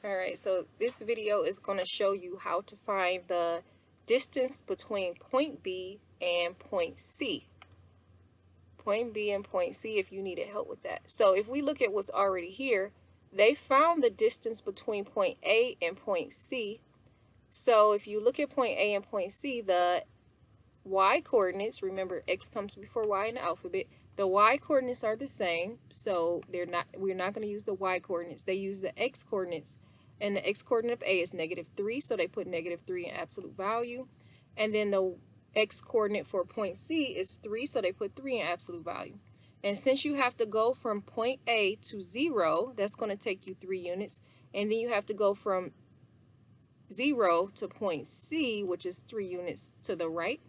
Alright, so this video is going to show you how to find the distance between point B and point C. Point B and point C if you needed help with that. So if we look at what's already here, they found the distance between point A and point C. So if you look at point A and point C, the y coordinates, remember x comes before y in the alphabet, the y coordinates are the same, so we're not going to use the y coordinates. They use the x coordinates, and the x coordinate of A is -3, so they put -3 in absolute value. And then the x coordinate for point C is 3, so they put 3 in absolute value. And since you have to go from point A to 0, that's going to take you 3 units. And then you have to go from 0 to point C, which is 3 units to the right.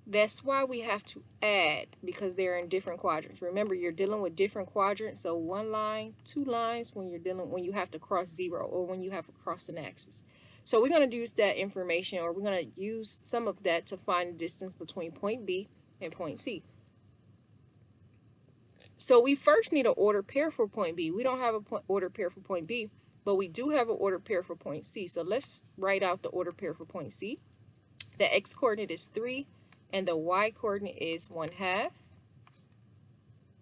That's why we have to add, because they're in different quadrants. Remember, you're dealing with different quadrants, so one line, 2 lines when you have to cross 0 or when you have to cross an axis. So we're going to use that information, or we're going to use some of that to find the distance between point B and point C. So we first need an ordered pair for point B. We don't have an ordered pair for point B, but we do have an ordered pair for point C. So let's write out the ordered pair for point C. The x coordinate is 3. And the y coordinate is 1/2.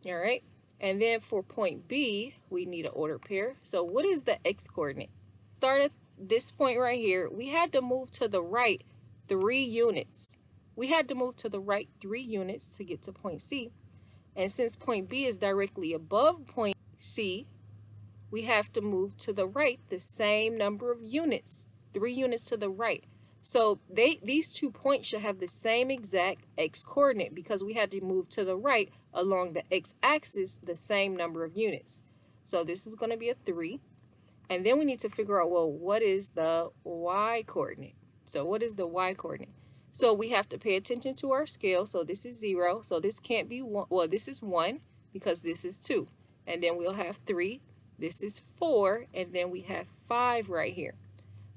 All right. And then for point B, we need an ordered pair. So what is the x coordinate? Start at this point right here. We had to move to the right 3 units. We had to move to the right 3 units to get to point C. And since point B is directly above point C, we have to move to the right the same number of units, 3 units to the right. So these 2 points should have the same exact x coordinate because we had to move to the right along the x-axis the same number of units. So this is going to be a 3. And then we need to figure out, well, what is the y coordinate? So what is the y coordinate? So we have to pay attention to our scale. So this is 0. So this can't be 1. Well, this is 1 because this is 2. And then we'll have 3. This is 4. And then we have 5 right here.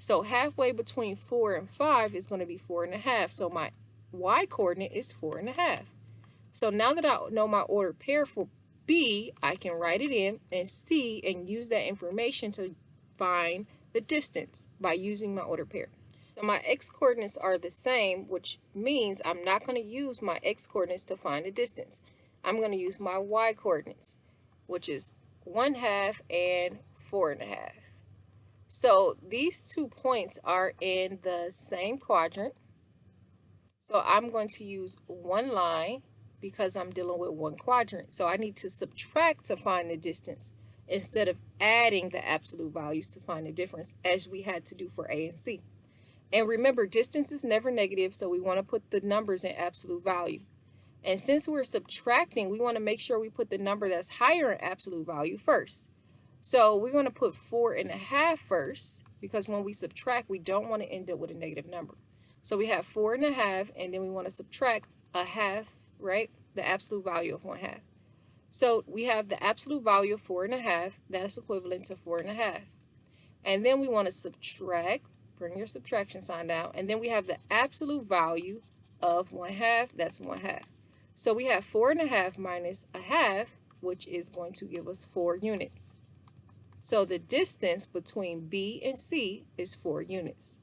So halfway between 4 and 5 is going to be 4.5. So my y coordinate is 4.5. So now that I know my ordered pair for B, I can write it in and C and use that information to find the distance by using my ordered pair. So my x coordinates are the same, which means I'm not going to use my x coordinates to find the distance. I'm going to use my y coordinates, which is 1/2 and 4.5. So these 2 points are in the same quadrant. So I'm going to use one line because I'm dealing with one quadrant. So I need to subtract to find the distance instead of adding the absolute values to find the difference, as we had to do for A and C. And remember, distance is never negative, so we want to put the numbers in absolute value. And since we're subtracting, we want to make sure we put the number that's higher in absolute value first. So we're going to put 4.5 first, because when we subtract, we don't want to end up with a negative number. So we have 4.5, and then we want to subtract 1/2, right? The absolute value of 1/2. So we have the absolute value of 4.5. That's equivalent to 4.5. And then we want to subtract, bring your subtraction sign down, and then we have the absolute value of 1/2. That's 1/2. So we have 4.5 minus 1/2, which is going to give us 4 units. So the distance between B and C is 4 units.